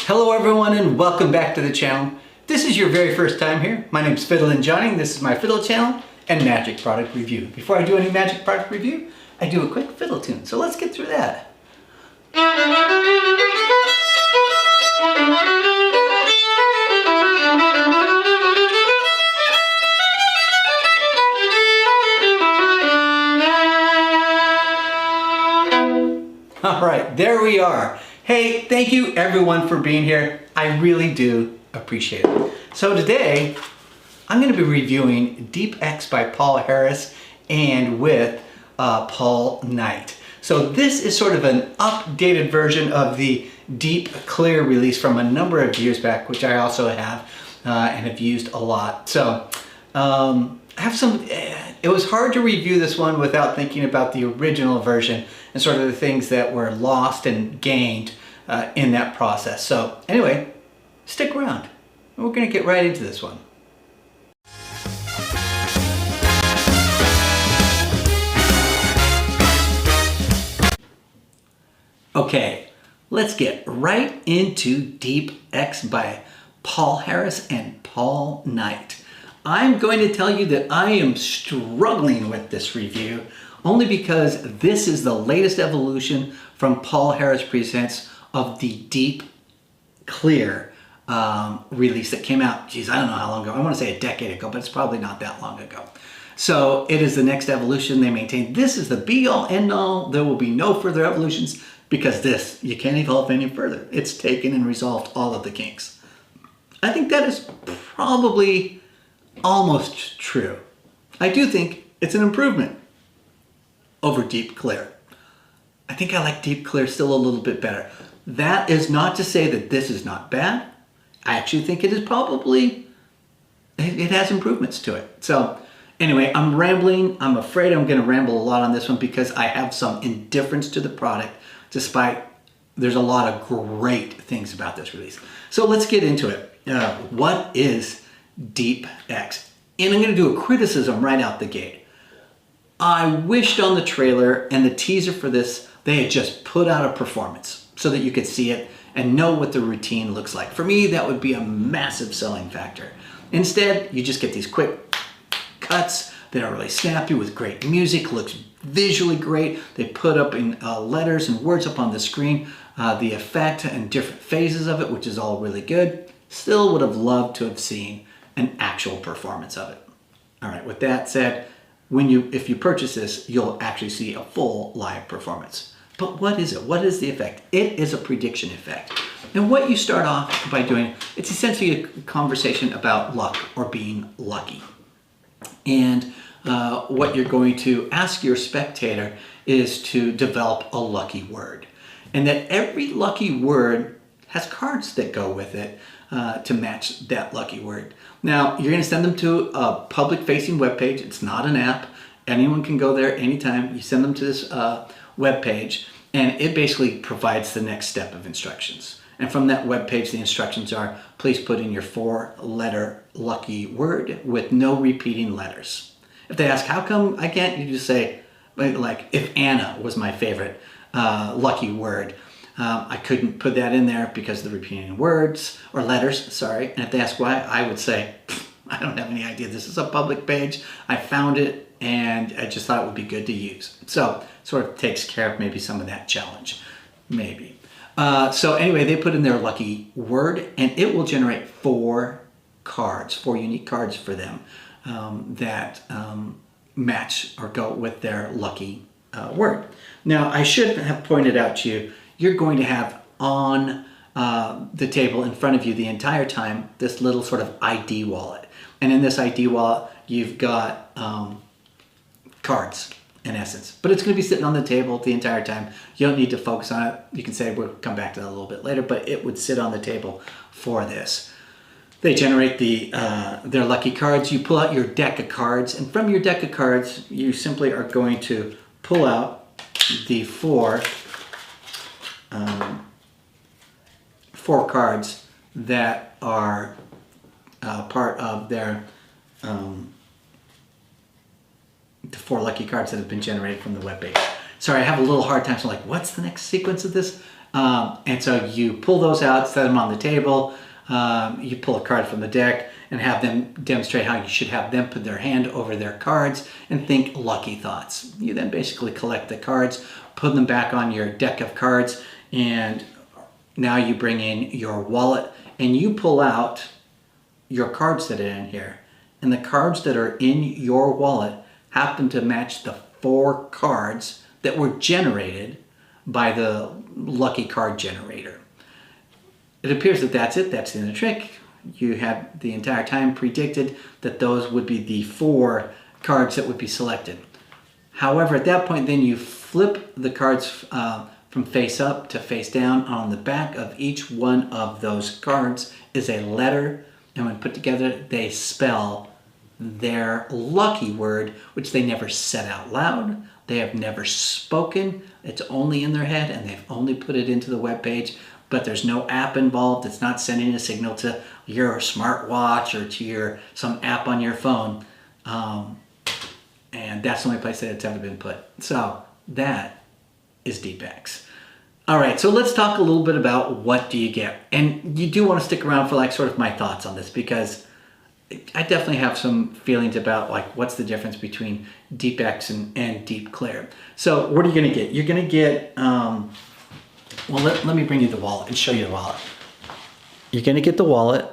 Hello everyone and welcome back to the channel. This is your very first time here. My name is FiddlinJonny and this is my Fiddle channel and magic product review. Before I do any magic product review, I do a quick fiddle tune. So let's get through that. All right, there we are. Hey, thank you everyone for being here. I really do appreciate it. So today, I'm going to be reviewing Deep X by Paul Harris and with Paul Knight. So this is sort of an updated version of the Deep Clear release from a number of years back, which I also have and have used a lot. So I have some, it was hard to review this one without thinking about the original version and sort of the things that were lost and gained in that process. So anyway, stick around. We're going to get right into this one. Okay, let's get right into Deep X by Paul Harris and Paul Knight. I'm going to tell you that I am struggling with this review only because this is the latest evolution from Paul Harris Presents of the Deep Clear release that came out, geez, I don't know how long ago. I want to say a decade ago, but it's probably not that long ago. So it is the next evolution. They maintain this is the be-all, end-all. There will be no further evolutions because this, you can't evolve any further. It's taken and resolved all of the kinks. I think that is probably almost true. I do think it's an improvement over Deep Clear. I think I like Deep Clear still a little bit better. That is not to say that this is not bad. I actually think it is probably, it has improvements to it. So anyway, I'm rambling. I'm afraid I'm going to ramble a lot on this one because I have some indifference to the product, despite there's a lot of great things about this release. So let's get into it. What is Deep X? And I'm going to do a criticism right out the gate. I wished on the trailer and the teaser for this, they had just put out a performance so that you could see it and know what the routine looks like. For me, that would be a massive selling factor. Instead, you just get these quick cuts that are really snappy with great music, looks visually great. They put up in letters and words up on the screen, the effect and different phases of it, which is all really good. Still would have loved to have seen an actual performance of it. All right, with that said, if you purchase this, you'll actually see a full live performance. But what is it? What is the effect? It is a prediction effect. And what you start off by doing, it's essentially a conversation about luck or being lucky. And what you're going to ask your spectator is to develop a lucky word. And that every lucky word has cards that go with it to match that lucky word. Now, you're going to send them to a public-facing webpage. It's not an app. Anyone can go there anytime. You send them to this webpage, and it basically provides the next step of instructions. And from that webpage, the instructions are, please put in your 4-letter lucky word with no repeating letters. If they ask, how come I can't, you just say, like, if Anna was my favorite lucky word, I couldn't put that in there because of the repeating words or letters, sorry. And if they ask why, I would say, I don't have any idea. This is a public page. I found it and I just thought it would be good to use. So sort of takes care of maybe some of that challenge, maybe. So anyway, they put in their lucky word and it will generate 4 cards, 4 unique cards for them that match or go with their lucky word. Now, I should have pointed out to you, you're going to have on the table in front of you the entire time this little sort of ID wallet. And in this ID wallet, you've got cards, in essence. But it's going to be sitting on the table the entire time. You don't need to focus on it. You can say, we'll come back to that a little bit later, but it would sit on the table for this. They generate their lucky cards. You pull out your deck of cards, and from your deck of cards, you simply are going to pull out the 4 cards that are part of their the 4 lucky cards that have been generated from the webpage. Sorry, I have a little hard time. So like, what's the next sequence of this? And so you pull those out, set them on the table, you pull a card from the deck and have them demonstrate how you should have them put their hand over their cards and think lucky thoughts. You then basically collect the cards, put them back on your deck of cards, and now you bring in your wallet and you pull out your cards that are in here. And the cards that are in your wallet happen to match the 4 cards that were generated by the lucky card generator. It appears that that's it. That's the end of the trick. You had the entire time predicted that those would be the 4 cards that would be selected. However, at that point, then you flip the cards from face up to face down. On the back of each one of those cards is a letter, and when put together, they spell their lucky word, which they never said out loud. They have never spoken. It's only in their head, and they've only put it into the web page. But there's no app involved. It's not sending a signal to your smartwatch or to some app on your phone. And that's the only place that it's ever been put. So that is Deep X. All right, so let's talk a little bit about what do you get. And you do want to stick around for like sort of my thoughts on this, because I definitely have some feelings about like what's the difference between Deep X and Deep Clear. So what are you going to get? You're going to get... well, let me bring you the wallet and show you the wallet. You're going to get the wallet.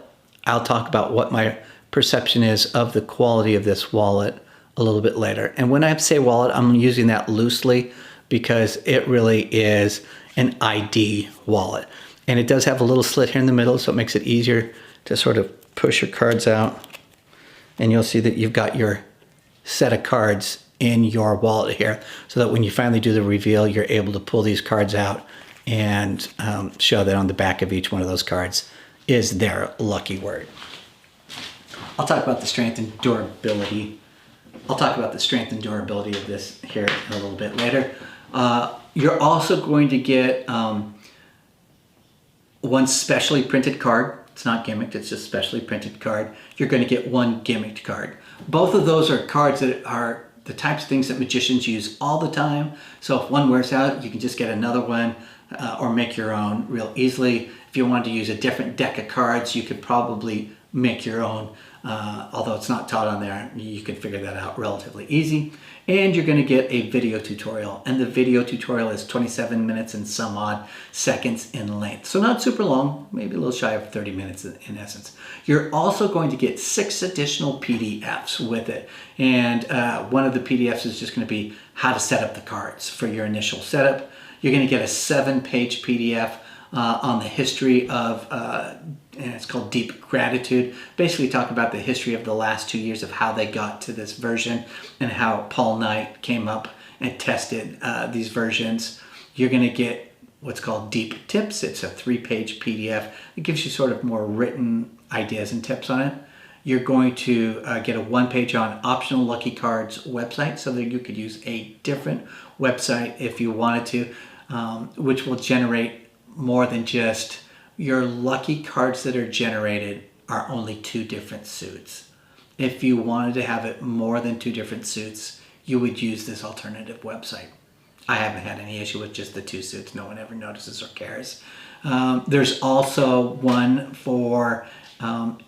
I'll talk about what my perception is of the quality of this wallet a little bit later. And when I say wallet, I'm using that loosely because it really is an ID wallet. And it does have a little slit here in the middle, so it makes it easier to sort of push your cards out. And you'll see that you've got your set of cards in your wallet here, so that when you finally do the reveal, you're able to pull these cards out and show that on the back of each one of those cards is their lucky word. I'll talk about the strength and durability. I'll talk about the strength and durability of this here a little bit later. You're also going to get one specially printed card. It's not gimmicked, it's just specially printed card. You're going to get one gimmicked card. Both of those are cards that are the types of things that magicians use all the time. So if one wears out, you can just get another one or make your own real easily. If you wanted to use a different deck of cards, you could probably make your own. Although it's not taught on there, you can figure that out relatively easy. And you're going to get a video tutorial. And the video tutorial is 27 minutes and some odd seconds in length. So not super long, maybe a little shy of 30 minutes in essence. You're also going to get 6 additional PDFs with it. And one of the PDFs is just going to be how to set up the cards for your initial setup. You're going to get a 7-page PDF on the history of, and it's called Deep Gratitude. Basically talk about the history of the last 2 years of how they got to this version and how Paul Knight came up and tested these versions. You're going to get what's called Deep Tips. It's a 3-page PDF. It gives you sort of more written ideas and tips on it. You're going to get a 1-page on optional Lucky Cards website, so that you could use a different website if you wanted to, which will generate more than just your lucky cards that are generated are only 2 different suits. If you wanted to have it more than 2 different suits, you would use this alternative website. I haven't had any issue with just the 2 suits. No one ever notices or cares. There's also one for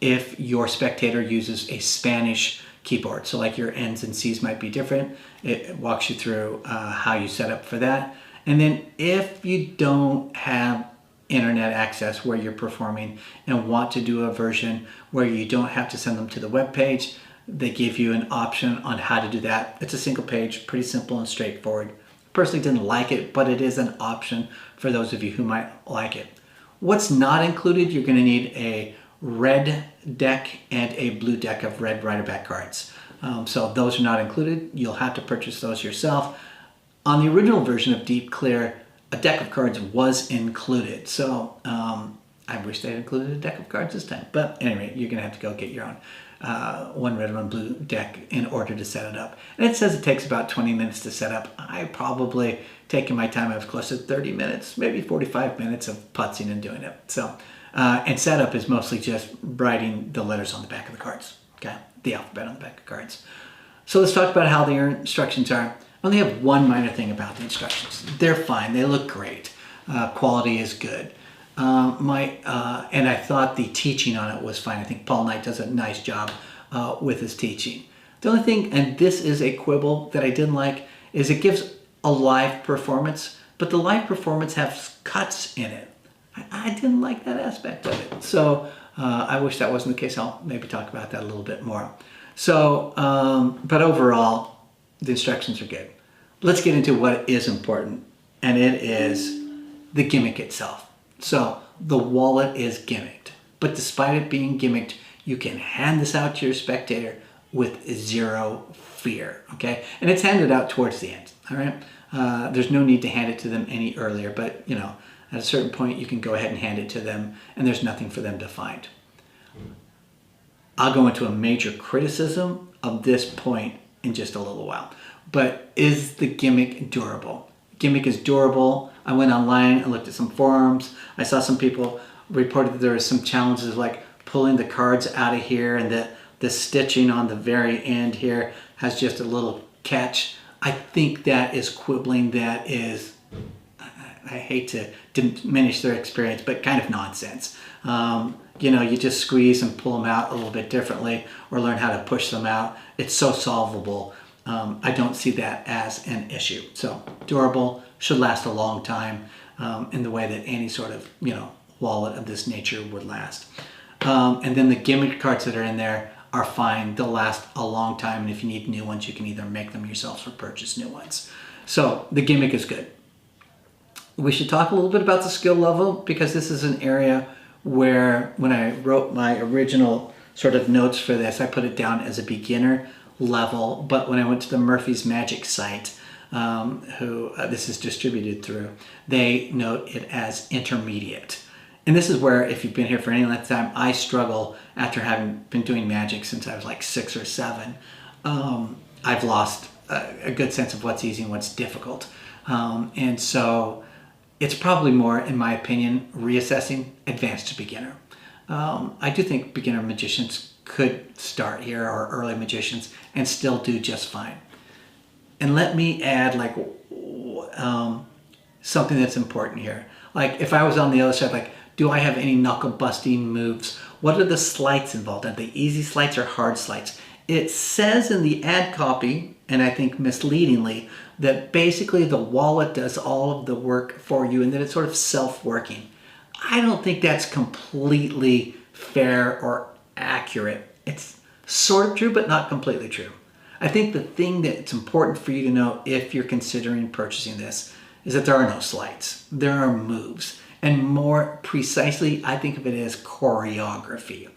if your spectator uses a Spanish keyboard. So like your N's and C's might be different. It walks you through how you set up for that. And then if you don't have internet access where you're performing and want to do a version where you don't have to send them to the web page, they give you an option on how to do that. It's a single page, pretty simple and straightforward. Personally didn't like it, but it is an option for those of you who might like it. What's not included, you're going to need a red deck and a blue deck of red Riderback cards. So those are not included. You'll have to purchase those yourself. On the original version of Deep Clear, a deck of cards was included. So I wish they had included a deck of cards this time. But anyway, you're going to have to go get your own one red, one blue deck in order to set it up. And it says it takes about 20 minutes to set up. I probably taken my time. I was close to 30 minutes, maybe 45 minutes of putzing and doing it. So, and setup is mostly just writing the letters on the back of the cards. Okay, the alphabet on the back of cards. So let's talk about how the instructions are. I only have one minor thing about the instructions. They're fine. They look great. quality is good. And I thought the teaching on it was fine. I think Paul Knight does a nice job with his teaching. The only thing, and this is a quibble that I didn't like, is it gives a live performance, but the live performance has cuts in it. I didn't like that aspect of it. So I wish that wasn't the case. I'll maybe talk about that a little bit more. So, but overall, the instructions are good. Let's get into what is important, and it is the gimmick itself. So the wallet is gimmicked, but despite it being gimmicked, you can hand this out to your spectator with zero fear, okay? And it's handed out towards the end, all right? There's no need to hand it to them any earlier, but you know, at a certain point you can go ahead and hand it to them and there's nothing for them to find. I'll go into a major criticism of this point in just a little while, but is the gimmick durable? Gimmick is durable. I went online and looked at some forums. I saw some people reported that there was some challenges like pulling the cards out of here, and that the stitching on the very end here has just a little catch. I think that is quibbling. That is, I hate to diminish their experience, but kind of nonsense. You know, you just squeeze and pull them out a little bit differently, or learn how to push them out. It's so solvable. I don't see that as an issue. So durable, should last a long time in the way that any sort of, you know, wallet of this nature would last. And then the gimmick cards that are in there are fine. They'll last a long time, and if you need new ones, you can either make them yourselves or purchase new ones. So the gimmick is good. We should talk a little bit about the skill level, because this is an area where when I wrote my original sort of notes for this, I put it down as a beginner level, but when I went to the Murphy's Magic site, who this is distributed through, they note it as intermediate. And this is where, if you've been here for any length of time, I struggle after having been doing magic since I was like 6 or 7. I've lost a good sense of what's easy and what's difficult. And so it's probably more, in my opinion, reassessing advanced to beginner. I do think beginner magicians could start here, or early magicians, and still do just fine. And let me add like something that's important here. Like if I was on the other side, like, do I have any knuckle busting moves? What are the sleights involved? Are they easy sleights or hard sleights? It says in the ad copy, and I think misleadingly, that basically the wallet does all of the work for you and that it's sort of self-working. I don't think that's completely fair or accurate. It's sort of true, but not completely true. I think the thing that's important for you to know if you're considering purchasing this is that there are no sleights. There are moves. And more precisely, I think of it as choreography,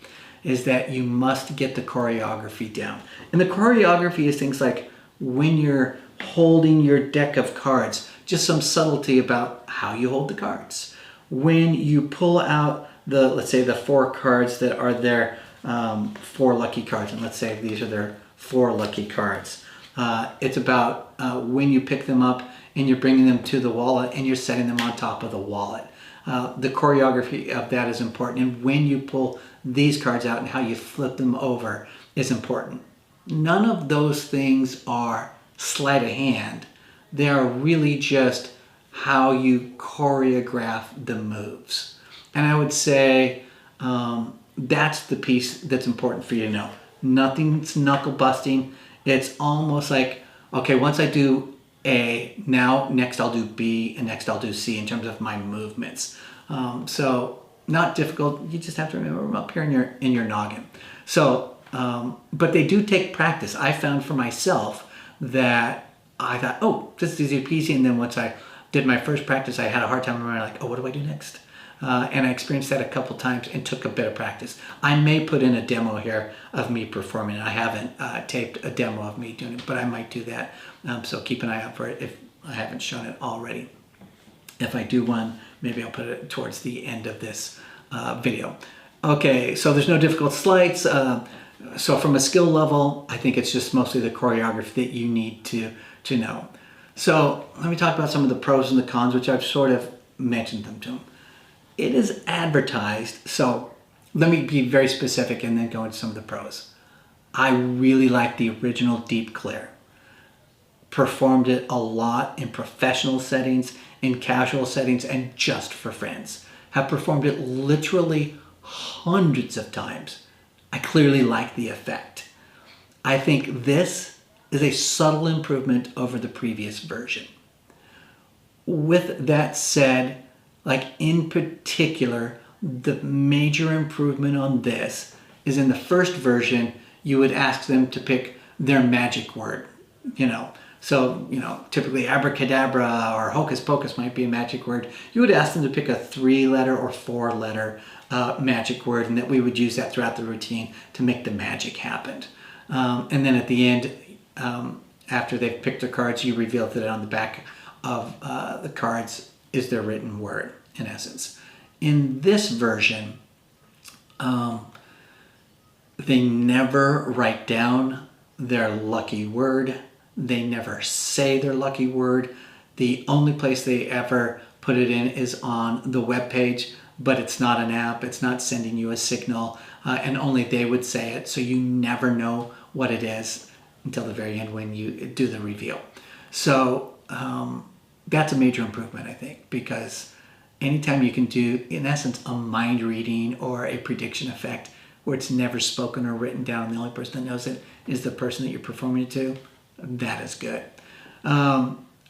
is that you must get the choreography down. And the choreography is things like when you're holding your deck of cards, just some subtlety about how you hold the cards. When you pull out the, let's say the 4 cards that are their 4 lucky cards, and let's say these are their 4 lucky cards. It's about when you pick them up and you're bringing them to the wallet and you're setting them on top of the wallet. The choreography of that is important, and when you pull these cards out and how you flip them over is important. None of those things are sleight of hand. They are really just how you choreograph the moves. And I would say that's the piece that's important for you to know. Nothing's knuckle busting. It's almost like, okay, once I do A, now next I'll do B, and next I'll do C in terms of my movements. So not difficult. You just have to remember them up here in your noggin. So, but they do take practice. I found for myself that I thought, oh, this is easy peasy. And then once I did my first practice, I had a hard time remembering, like, oh, what do I do next? And I experienced that a couple times and took a bit of practice. I may put in a demo here of me performing. I haven't taped a demo of me doing it, but I might do that. So keep an eye out for it if I haven't shown it already. If I do one, maybe I'll put it towards the end of this video. Okay, so there's no difficult sleights. So from a skill level, I think it's just mostly the choreography that you need to know. So let me talk about some of the pros and the cons, which I've sort of mentioned them to them. It is advertised, so let me be very specific and then go into some of the pros. I really like the original Deep Clear. performed it a lot in professional settings, in casual settings, and just for friends. Have performed it literally hundreds of times. I clearly like the effect. I think this is a subtle improvement over the previous version. With that said, like in particular, the major improvement on this is in the first version, you would ask them to pick their magic word, So, typically abracadabra or hocus pocus might be a magic word. You would ask them to pick a 3-letter or 4-letter magic word, and that we would use that throughout the routine to make the magic happen. And then at the end, after they've picked their cards, you reveal that on the back of the cards is their written word, in essence. In this version, they never write down their lucky word. They never say their lucky word. The only place they ever put it in is on the web page, but it's not an app. It's not sending you a signal, and only they would say it. So you never know what it is until the very end when you do the reveal. So that's a major improvement, I think, because anytime you can do, in essence, a mind reading or a prediction effect where it's never spoken or written down, and the only person that knows it is the person that you're performing it to, that is good.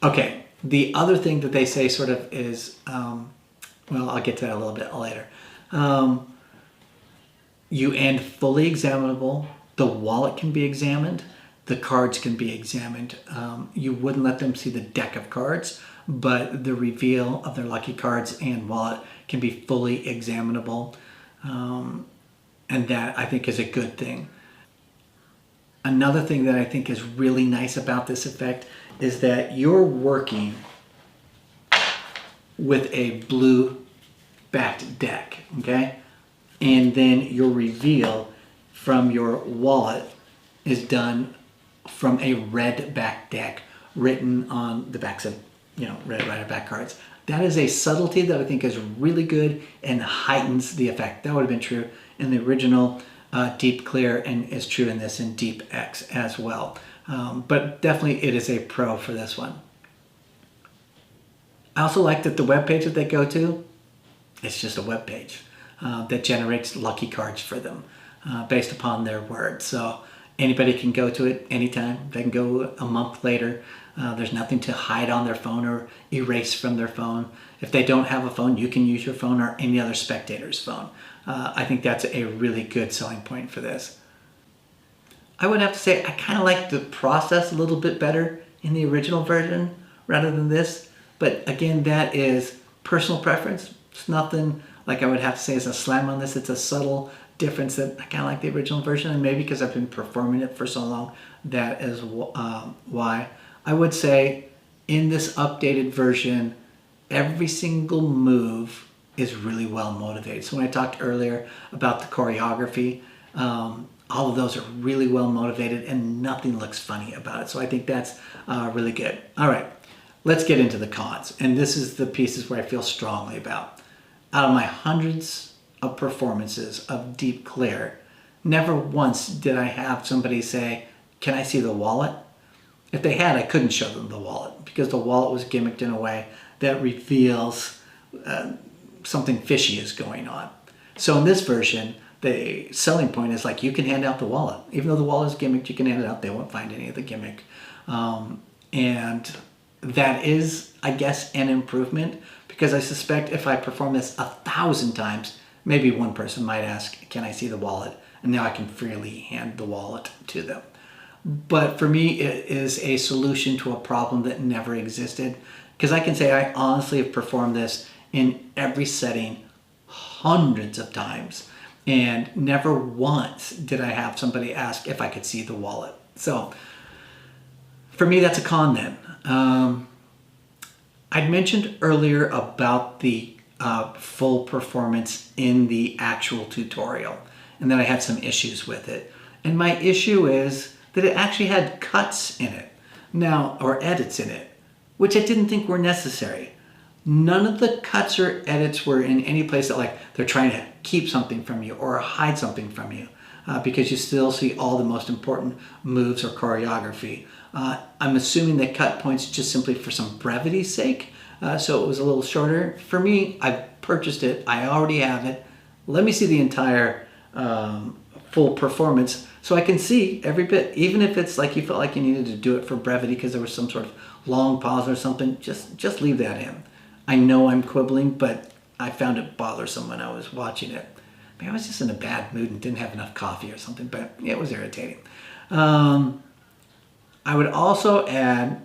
Okay, the other thing that they say sort of is, I'll get to that a little bit later. You end fully examinable. The wallet can be examined. The cards can be examined. You wouldn't let them see the deck of cards, but the reveal of their lucky cards and wallet can be fully examinable. And that, I think, is a good thing. Another thing that I think is really nice about this effect is that you're working with a blue backed deck, okay? And then your reveal from your wallet is done from a red backed deck written on the backs of, red rider back cards. That is a subtlety that I think is really good and heightens the effect. That would have been true in the original Deep Clear and is true in this in Deep X as well. But definitely it is a pro for this one. I also like that the web page that they go to, it's just a web page that generates lucky cards for them based upon their word. So anybody can go to it anytime. They can go a month later. There's nothing to hide on their phone or erase from their phone. If they don't have a phone, you can use your phone or any other spectator's phone. I think that's a really good selling point for this. I would have to say I kind of like the process a little bit better in the original version rather than this. But again, that is personal preference. It's nothing like I would have to say is a slam on this. It's a subtle difference that I kind of like the original version, and maybe because I've been performing it for so long, that is why. I would say in this updated version, every single move is really well motivated. So when I talked earlier about the choreography, all of those are really well motivated and nothing looks funny about it. So I think that's really good. All right, let's get into the cons. And this is the pieces where I feel strongly about. Out of my hundreds of performances of Deep Clear, never once did I have somebody say, "Can I see the wallet?" If they had, I couldn't show them the wallet because the wallet was gimmicked in a way that reveals something fishy is going on. So in this version, the selling point is like you can hand out the wallet. Even though the wallet is gimmicked, you can hand it out. They won't find any of the gimmick. And that is, I guess, an improvement because I suspect if I perform this 1,000 times, maybe one person might ask, "Can I see the wallet?" And now I can freely hand the wallet to them. But for me, it is a solution to a problem that never existed. Because I can say I honestly have performed this in every setting hundreds of times. And never once did I have somebody ask if I could see the wallet. So for me, that's a con then. I'd mentioned earlier about the full performance in the actual tutorial. And that I had some issues with it. And my issue is that it actually had cuts in it now, or edits in it, which I didn't think were necessary. None of the cuts or edits were in any place that like they're trying to keep something from you or hide something from you. because you still see all the most important moves or choreography. I'm assuming they cut points just simply for some brevity's sake, so it was a little shorter. For me, I purchased it, I already have it. Let me see the entire full performance so I can see every bit, even if it's like you felt like you needed to do it for brevity because there was some sort of long pause or something, just leave that in. I know I'm quibbling, but I found it bothersome when I was watching it. Maybe I was just in a bad mood and didn't have enough coffee or something, but yeah, it was irritating. I would also add,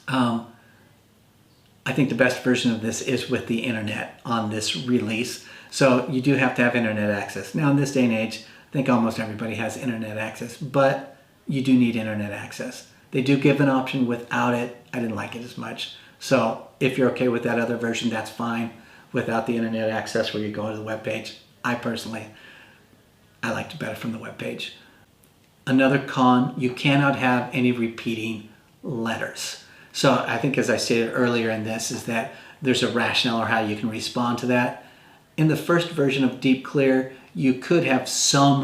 I think the best version of this is with the internet on this release. So you do have to have internet access. Now in this day and age, I think almost everybody has internet access, but you do need internet access. They do give an option without it. I didn't like it as much. So if you're okay with that other version, that's fine. Without the internet access where you go to the web page, I liked it better from the web page. Another con, you cannot have any repeating letters. So I think, as I stated earlier in this, is that there's a rationale or how you can respond to that. In the first version of Deep Clear, you could have some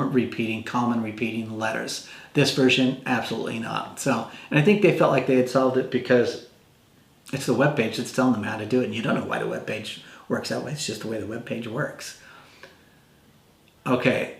common repeating letters. This version, absolutely not. So, and I think they felt like they had solved it because it's the web page that's telling them how to do it, and you don't know why the web page works that way. It's just the way the web page works. Okay.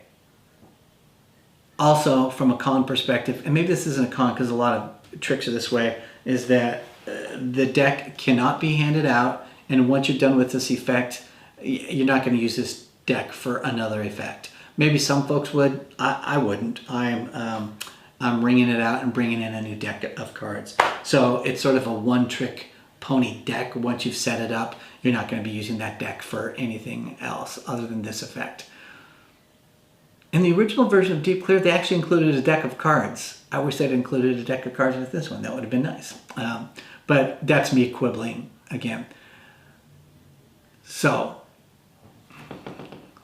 Also, from a con perspective, and maybe this isn't a con because a lot of tricks are this way, is that the deck cannot be handed out, and once you're done with this effect, you're not going to use this deck for another effect. Maybe some folks would. I wouldn't. I'm ringing it out and bringing in a new deck of cards. So it's sort of a one-trick pony deck. Once you've set it up, you're not going to be using that deck for anything else other than this effect. In the original version of Deep Clear, they actually included a deck of cards. I wish they'd included a deck of cards with this one. That would have been nice. But that's me quibbling again. So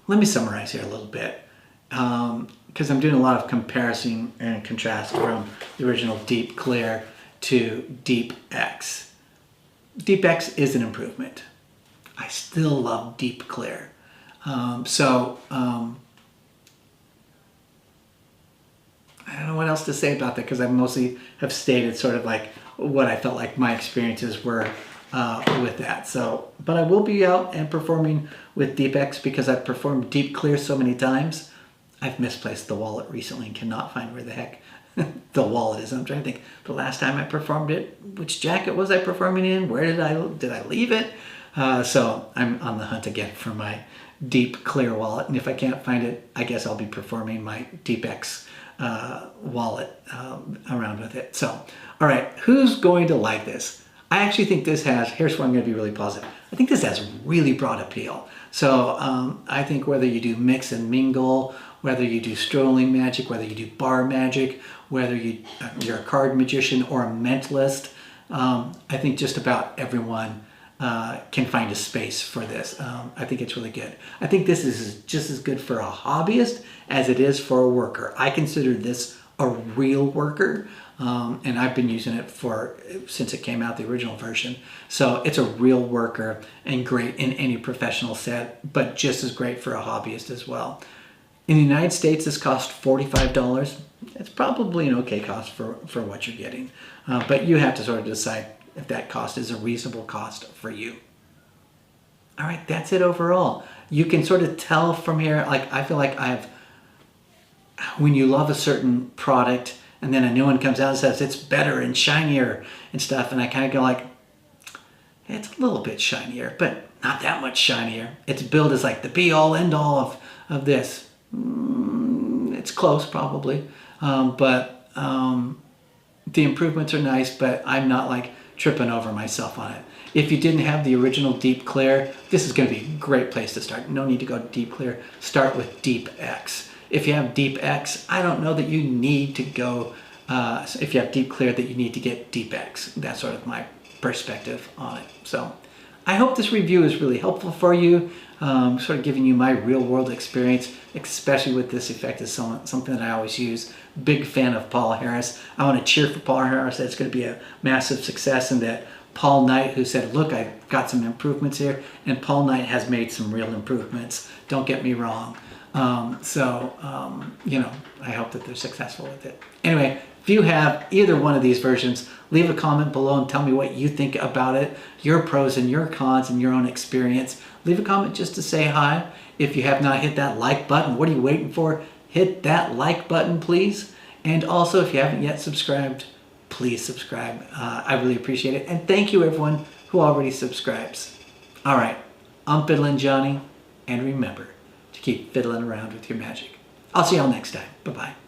let me summarize here a little bit, because I'm doing a lot of comparison and contrast from the original Deep Clear to Deep X. Deep X is an improvement. I still love Deep Clear. I don't know what else to say about that because I mostly have stated sort of like what I felt like my experiences were with that. So, but I will be out and performing with Deep X because I've performed Deep Clear so many times. I've misplaced the wallet recently and cannot find where the heck the wallet is. I'm trying to think the last time I performed it, which jacket was I performing in? Where did I leave it? So I'm on the hunt again for my Deep Clear wallet, and if I can't find it, I guess I'll be performing my Deep X wallet around with it. So, all right, who's going to like this? I actually think this has, here's where I'm going to be really positive. I think this has really broad appeal. So I think whether you do mix and mingle, whether you do strolling magic, whether you do bar magic, whether you're a card magician or a mentalist, I think just about everyone can find a space for this. I think it's really good. I think this is just as good for a hobbyist as it is for a worker. I consider this a real worker, and I've been using it since it came out, the original version. So it's a real worker and great in any professional set, but just as great for a hobbyist as well. In the United States, this cost $45. It's probably an okay cost for what you're getting, but you have to sort of decide if that cost is a reasonable cost for you. All right, that's it overall. You can sort of tell from here, like I feel like when you love a certain product and then a new one comes out and says it's better and shinier and stuff, and I kind of go like, it's a little bit shinier, but not that much shinier. Its build is like the be-all, end-all of this. It's close, probably, but the improvements are nice, but I'm not like tripping over myself on it. If you didn't have the original Deep Clear, this is going to be a great place to start. No need to go Deep Clear. Start with Deep X. If you have Deep X, I don't know that you need to go, if you have Deep Clear, that you need to get Deep X. That's sort of my perspective on it. So I hope this review is really helpful for you, sort of giving you my real world experience, especially with this effect is something that I always use. Big fan of Paul Harris. I want to cheer for Paul Harris. That it's going to be a massive success, and that Paul Knight, who said, look, I've got some improvements here, and Paul Knight has made some real improvements. Don't get me wrong. You know, I hope that they're successful with it. Anyway, if you have either one of these versions, leave a comment below and tell me what you think about it, your pros and your cons and your own experience. Leave a comment just to say hi. If you have not hit that like button, what are you waiting for? Hit that like button, please. And also, if you haven't yet subscribed, please subscribe. I really appreciate it. And thank you, everyone who already subscribes. All right, I'm FiddlinJonny, and remember to keep fiddling around with your magic. I'll see y'all next time. Bye-bye.